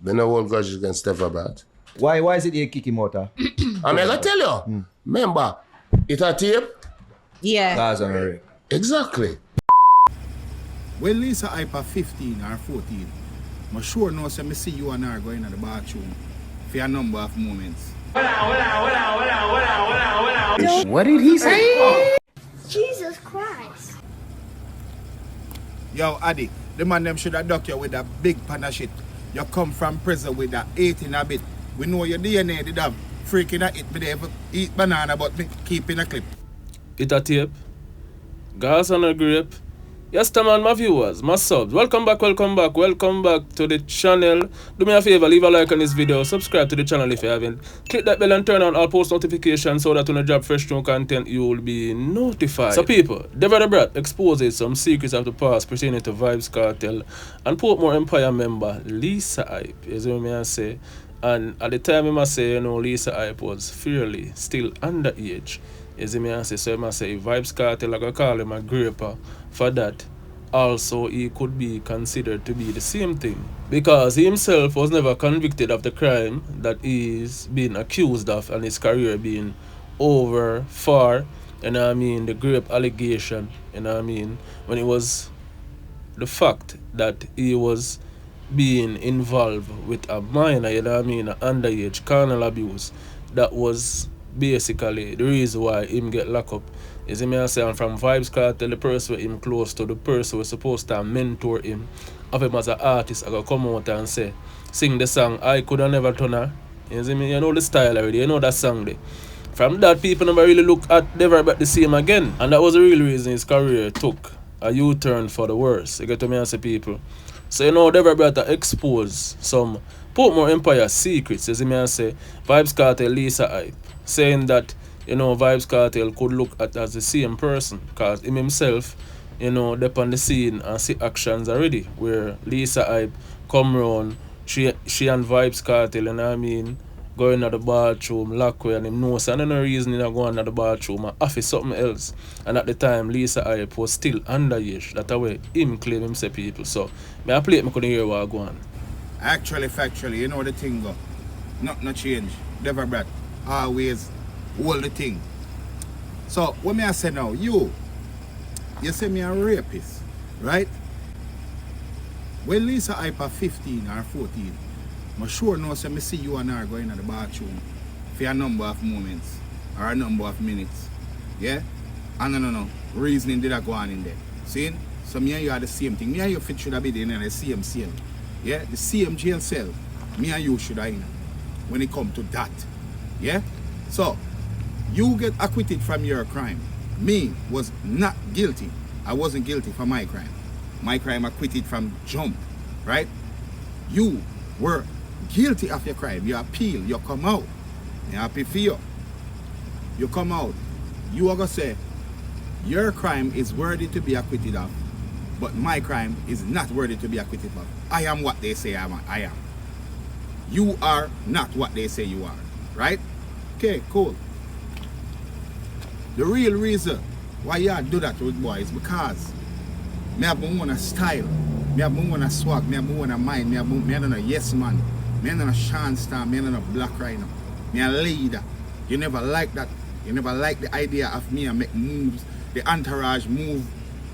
Me no hold grudge against Deva Brat. Why is it you kick him out? I'm gonna tell you. Remember, it a tape? Yeah. That's on Exactly. When Lisa Hyper 15 or 14, I'm sure no say me see you and her going to the bathroom for a number of moments. What did he say? Jesus Christ. Yo, Addy, the man them should have ducked you with a big pan of shit. You come from prison with that 18 a bit. We know your DNA did have freaking a it, but they ever eat banana but me keeping a clip. It a tape. Gas on a grape. Yes, man, my viewers, my subs. Welcome back to the channel. Do me a favor, leave a like on this video. Subscribe to the channel if you haven't. Click that bell and turn on all post notifications so that when I drop fresh new content, you will be notified. So people, Deva Brat exposes some secrets of the past pertaining to Vybz Kartel and Portmore Empire member Lisa Hype. You see what I say? And at the time I must say, you know, Lisa Hype was fairly still underage. You see me I say, so I must say Vybz Kartel, I go call him a graper for that. Also, he could be considered to be the same thing. Because he himself was never convicted of the crime that he's been accused of and his career being over far, you know what I mean, the grape allegation, you know what I mean, when it was the fact that he was being involved with a minor, you know what I mean, an underage carnal abuse. That was basically the reason why him get locked up. You see me I say, and from Vybz Kartel, the person with him close to the person was supposed to mentor him, of him as an artist, I go come out and say, sing the song I Could Have Never Done Her. You see me, you know the style already, you know that song there. From that, people never really look at Deva Brat the same again. And that was the real reason his career took a U-turn for the worse. You get to me and say, people. So you know Deva Brat expose some Portmore Empire secrets. You see me and say, Vybz Kartel, Lisa Hype, saying that, you know, Vybz Kartel could look at as the same person, because him himself, you know, up on the scene and see actions already, where Lisa Hype come round, she and Vybz Kartel, you know what I mean, going to the bathroom, lock away, and him knows and no reason he not going to the bathroom and offer something else. And at the time, Lisa Hype was still underage. That's the way him claim himself, people. So, I play it, I couldn't hear what going on. Actually, factually, you know the thing go. Nothing change. Deva Brat always hold the thing. So, what me I say now, you say me a rapist, right? When Lisa Hyper 15 or 14, I'm sure no say me see you and her going to the bathroom for a number of moments or a number of minutes. Yeah? And no. Reasoning did I go on in there. See? So me and you are the same thing. Me and you fit should have been in the same cell. Yeah? The same jail cell. Me and you should have in when it come to that. Yeah? So, you get acquitted from your crime. Me was not guilty. I wasn't guilty for my crime. My crime acquitted from jump. Right? You were guilty of your crime. You appeal. You come out. I'm happy for you. You come out. You are going to say, your crime is worthy to be acquitted of, but my crime is not worthy to be acquitted of. I am what they say I am. You are not what they say you are. Right? Okay, cool. The real reason why you do that with boy is because me have my own style, me have my own swag, me have my own mind, me have a yes man, me have a Sean Star, me have a Black Rhino, me a leader. You never like that. You never like the idea of me and make moves, the entourage move.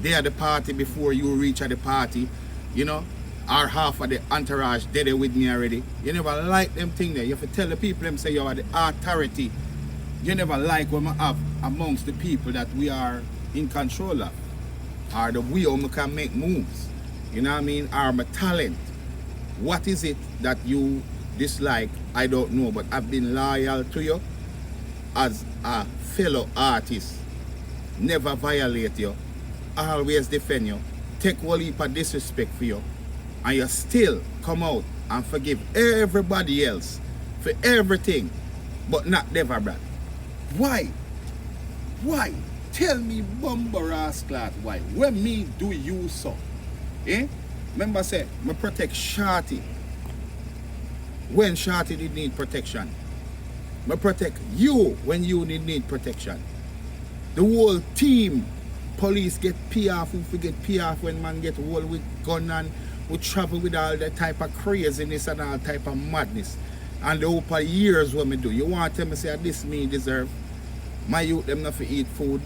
They at the party before you reach at the party, you know, or half of the entourage they there with me already. You never like them thing there. You have to tell the people them say you are the authority. You never like what I have amongst the people that we are in control of. Or the way we can make moves. You know what I mean? Or my talent. What is it that you dislike? I don't know, but I've been loyal to you as a fellow artist. Never violate you. Always defend you. Take one heap of disrespect for you. And you still come out and forgive everybody else for everything, but not Deva Brat. Why? Why? Tell me, bumper rascal, why? When me do you so? Eh? Remember say, me protect Shorty. When Shorty did need protection. Me protect you when you need protection. The whole team, police get pay off, who forget pay off when man get hold with gun and who travel with all that type of craziness and all type of madness. And the over years what me do. You want to tell me say this me deserve? My youth them not for eat food.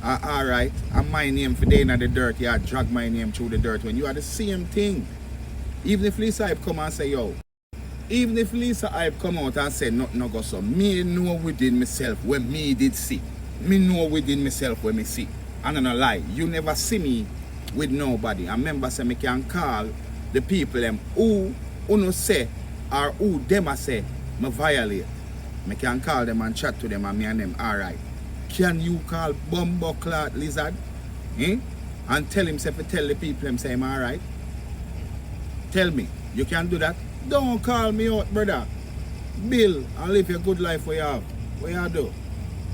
Alright. And my name for day in the dirt. Yeah, drag my name through the dirt when you are the same thing. Even if Lisa Hype come and say, yo, even if Lisa Hype come out and say nothing no go so, me know within myself when me did see. Me know within myself when me see. And I'm not lie, you never see me with nobody. I remember say me can call the people them who no say or who them a say me violate. Me can call them and chat to them and me and them, alright. Can you call Bumbo Clot Lizard? Eh? And tell him say tell the people them say I'm alright? Tell me, you can do that? Don't call me out, brother. Bill, and live your good life where you have. What you do?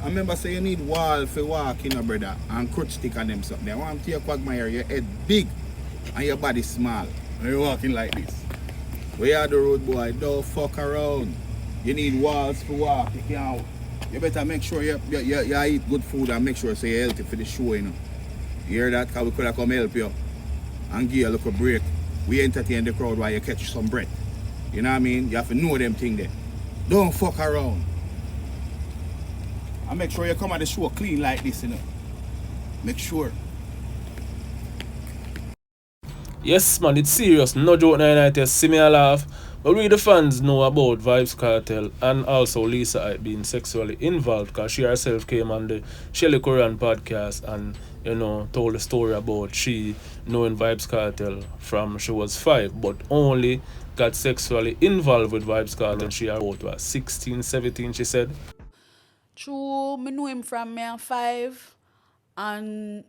I remember say you need wall for walk, you know, brother, and crutch stick on them something. I want to take quagmire, your head big and your body small. And you're walking like this. Where you are the road boy, don't fuck around. You need walls for walk. You better make sure you eat good food and make sure so you're healthy for the show, you know. You hear that? Because we could have come help you and give you a little break. We entertain the crowd while you catch some breath. You know what I mean? You have to know them things there. Don't fuck around. And make sure you come at the show clean like this, you know. Make sure. Yes, man, it's serious. No joke, United. See me a laugh. But we the fans know about Vybz Kartel and also Lisa Hype being sexually involved because she herself came on the Shelly Korean podcast and, you know, told a story about she knowing Vybz Kartel from she was 5, but only got sexually involved with Vybz Kartel. She about what, 16, 17, she said. True, me know him from me 5 and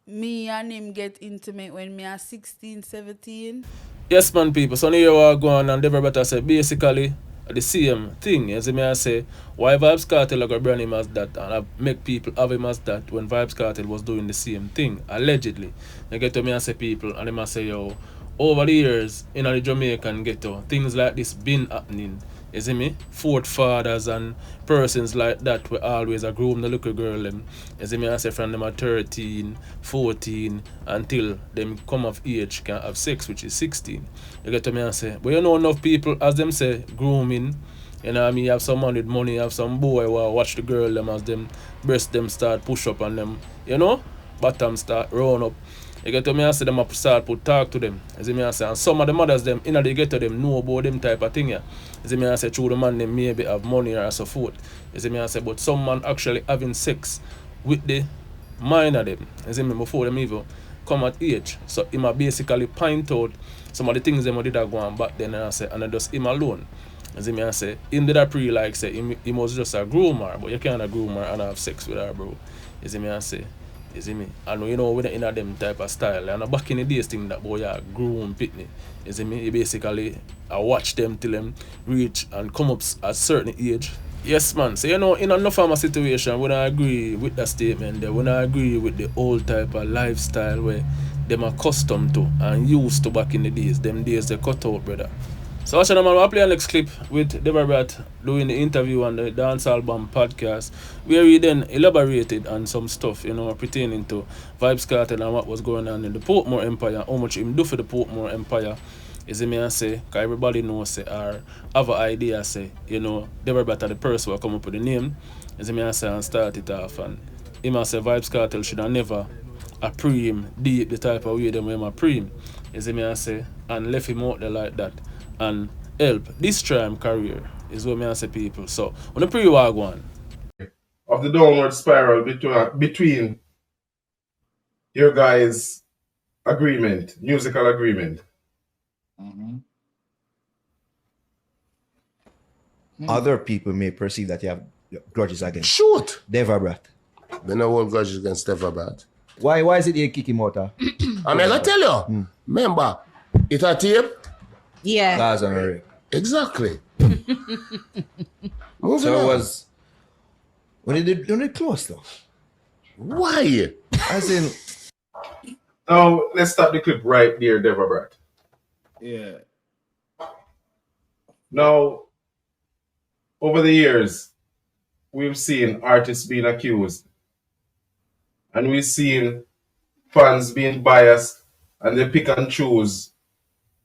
me and him get intimate when me 16, 17. Yes, man, people. So here we are going and Deva Brat say basically the same thing. As me I say, why Vybz Kartel got brand him as that and I make people have him as that when Vybz Kartel was doing the same thing, allegedly. You get to me and say people and they must say, yo, over the years in the Jamaican ghetto, things like this been happening. You see me? Forefathers and persons like that will always groom the little girl them. You see me? I say from them at 13, 14 until them come of age can have sex, which is 16. You get to me and say, but you know enough people as them say grooming. You know what I mean? You have someone with money, you have some boy who watch the girl them as them breast them start push up on them. You know? Bottom start round up. You get to me and say them start put talk to them. You see me and say, and some of the mothers them in the ghetto them know about them type of thing. Yeah. You see me and say through the man them maybe have money or so forth. You see me and say, but some man actually having sex with the minor them. You see me before them even come at age. So he might basically point out some of the things them did go on back then and I say, and I just him alone. You see me and say, him did a pre like say he was just a groomer, but you can't groom her and have sex with her, bro. You see me and say. You see me? And you know, we're in them type of style. And back in the days, thing that boy, yeah, groom pitney. You see me? You basically, I watch them till them reach and come up at a certain age. Yes, man. So, you know, in enough of a situation, when I agree with that statement there, when I agree with the old type of lifestyle where them accustomed to and used to back in the days, them days they cut out, brother. So watch man, we'll play our next clip with Deva Brat doing the interview on the Dance Album podcast where we then elaborated on some stuff, you know, pertaining to Vybz Kartel and what was going on in the Portmore Empire, how much him do for the Portmore Empire. Is it me I say, because everybody knows say, or have an idea say, you know, Deva Brat are the person who come up with the name. Is it me I say and start it off and him I say Vybz Kartel should have never approve him deep the type of way them him approve him. Is it me I say, and left him out there like that. And help destroy his career is what I say people. So on the pre-war one of the downward spiral between your guys' agreement, musical agreement. Other people may perceive that you have grudges against Shoot! Deva Brat. They no hold grudges against Deva Brat. Why is it you kick him out? I mean, I tell you, remember, it a tape? Yeah. That's on a rig. Exactly. Moving So it on. was when it close though. Why? As in Now let's start the clip right there, Deva Brat. Yeah. Now, over the years, we've seen artists being accused, and we've seen fans being biased, and they pick and choose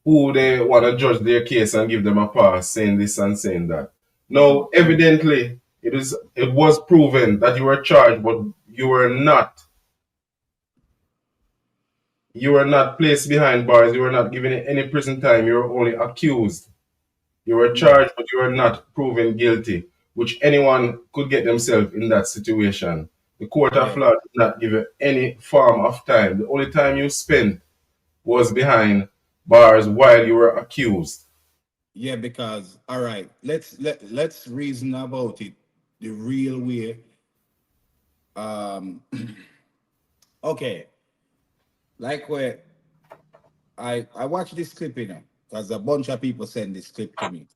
who they want to judge their case and give them a pass, saying this and saying that. Now, evidently, it was proven that you were charged, but you were not. You were not placed behind bars. You were not given any prison time. You were only accused. You were charged, but you were not proven guilty, which anyone could get themselves in that situation. The court of law did not give you any form of time. The only time you spent was behind bars while you were accused. Yeah, because all right, let's reason about it the real way. Um, okay, like where I watched this clip, because a bunch of people send this clip to me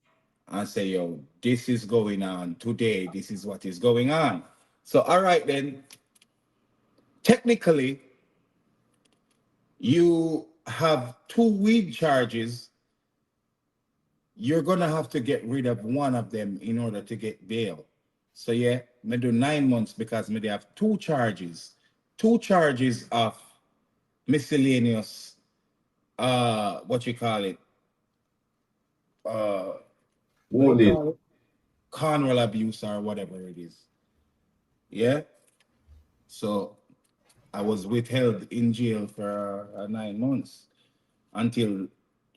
and say, "Yo, this is going on today. This is what is going on." So all right then, technically, you have two weed charges. You're gonna have to get rid of one of them in order to get bail. So yeah, me do 9 months because me they have two charges of miscellaneous what you call it what you Wounded. call it? Carnal abuse or whatever it is. Yeah. So I was withheld in jail for 9 months until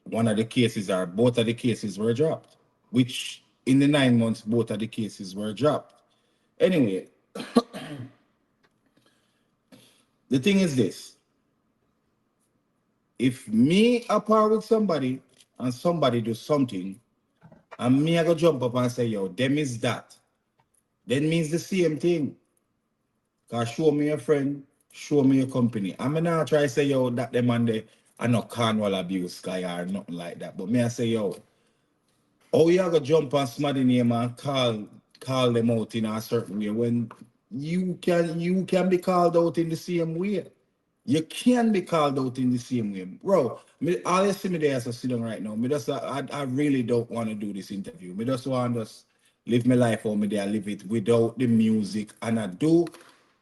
one of the cases or both of the cases were dropped, which in the 9 months, both of the cases were dropped. Anyway, the thing is this. If me apart with somebody and somebody do something, and me I go jump up and say, yo, them is that, then means the same thing. Cause show me a friend, show me a company. I'm not try to say, yo, that them and they are not carnal abuse guy or nothing like that. But me I say, yo, oh, you gotta jump on somebody name and call them out in a certain way when you can be called out in the same way. You can be called out in the same way. Bro, all you see me there as I sit down right now, I really don't want to do this interview. Me just want to just live my life how me there, live it without the music. And I do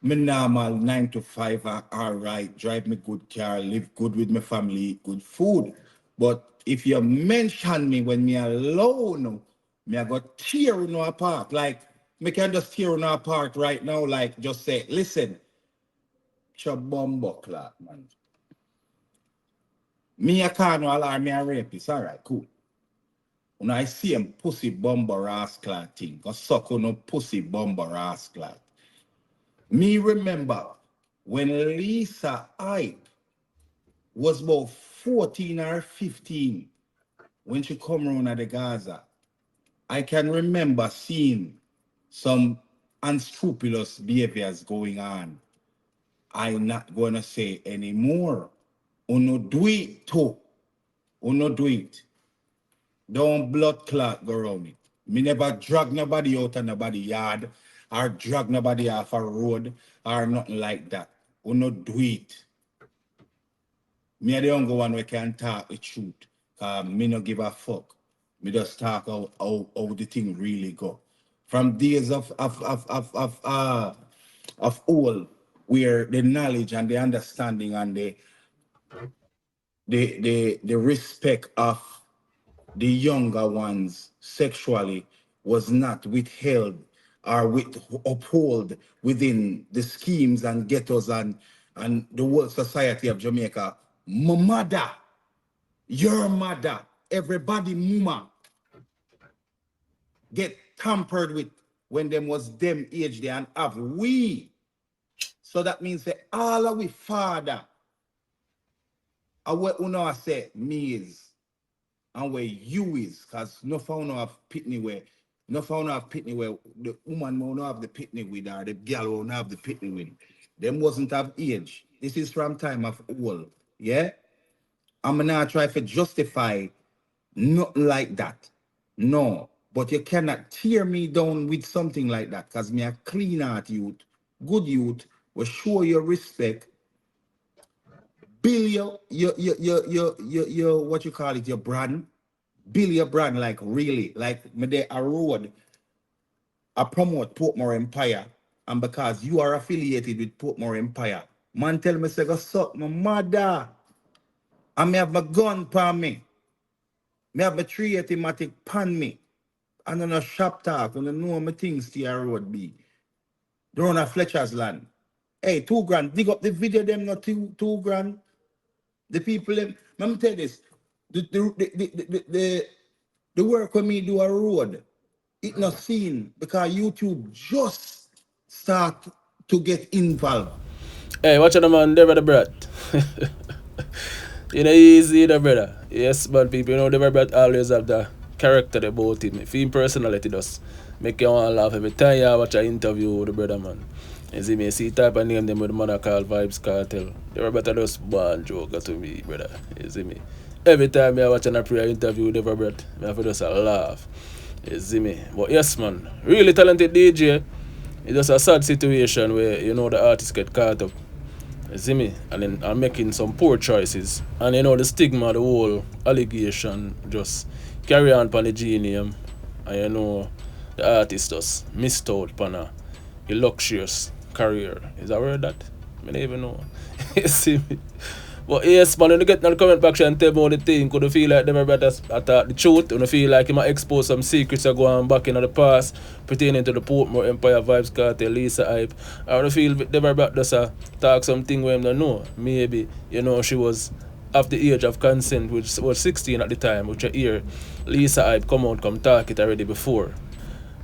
my normal 9 to 5, all right, drive me good car, live good with my family, eat good food. But if you mention me when me alone, me I go tear you apart. Like, me can just tear you apart right now, like just say, listen, your bumbo clock, man. Me a carnal or me a rapist. All right, cool. When I see him pussy bumbo rascal thing, cause suck on no pussy bumbo rascal. Me remember when Lisa Hype was about 14 or 15 when she come around at the Gaza. I can remember seeing some unscrupulous behaviors going on. I'm not gonna say anymore. Uno do it too. Uno do it. Don't blood clot go around it. Me never drag nobody out of nobody yard or drag nobody off a road or nothing like that. Uno do it. Me are the only one we can talk the truth. Me no give a fuck. Me just talk how the thing really go. From days of old, where the knowledge and the understanding and the respect of the younger ones sexually was not withheld or upheld within the schemes and ghettos and the whole society of Jamaica. My mother, your mother, everybody mama get tampered with when them was them age there and have we. So that means that all of we father, and what uno say me is and where you is, cause no found have pitney where the woman will not have the pitney with or the girl will not have the pitney with. Them wasn't have age. This is from time of old. Yeah? I'm not try to justify nothing like that. No. But you cannot tear me down with something like that, cause me a clean heart youth, good youth, will show your respect. Build your what you call it, your brand. Build your brand like really, like me there a road. I promote Portmore Empire, and because you are affiliated with Portmore Empire, man tell me say go suck my mother. I may have my gun for me. Me have my 380matic pan me. And on a shop talk, when I know my things to your road be. Down at Fletcher's land. Hey, $2,000. Dig up the video, them not $2,000. The people, them, let me tell you this. The work when me do a road, it not seen because YouTube just start to get involved. Hey, watch the man, Deva Brat. You know, easy, the brother. Yes, but people, you know, Deva Brat always have the character about him. If him personality does make you want to laugh every time you watch an interview with the brother, man. You see me, see type of name them with the mother called Vybz Kartel. Deva Brat just born joker to me, brother. You see me. Every time I watch an prayer interview with Deva Brat, I have to just laugh. You see me. But yes, man, really talented DJ. It's just a sad situation where, you know, the artists get caught up. You see me? And then I'm making some poor choices. And you know, the stigma, the whole allegation just carry on upon the genium. And you know, the artist just missed out upon a luxurious career. Is that word that? I don't even know. You see me? But yes, man, when you get in the comment section and tell me what you think, could you feel like Deva Brat has attacked the truth? When you feel like he might expose some secrets that go on back in the past pertaining to the Portmore Empire, Vybz Kartel, Lisa Hype? Or you feel Deva Brat does talk something where him don't know? Maybe, you know, she was of the age of consent, which was 16 at the time, which you hear Lisa Hype come talk it already before.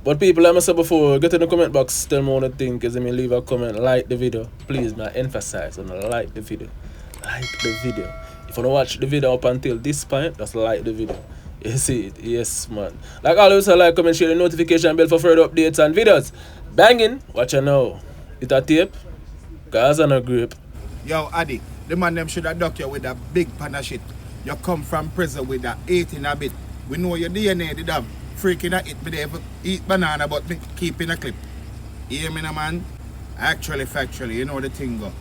But people, like I said before, get in the comment box, tell me what you think. As I mean, leave a comment, like the video. Please, man, emphasize on like the video. Like the video. If you don't watch the video up until this point, just like the video. You see it? Yes, man. Like always, like, comment, share the notification bell for further updates and videos. Banging, watch you now. It a tape, Gaza and a grape. Yo, Addy, the man them should have duck you with a big pan of shit. You come from prison with a 18 a bit. We know your DNA did have freaking a it, but they eat banana, but me keeping a clip. You hear me, no, man? Actually, factually, you know the thing go.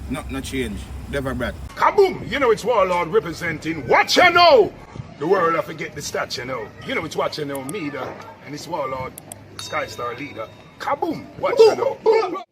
Nothing change. Deva Brat. Kaboom! You know it's Warlord representing Watch You Know! The world I forget the stats, you know. You know it's Watch You Know, me, and it's Warlord, Sky Star leader. Kaboom! Watch You Know.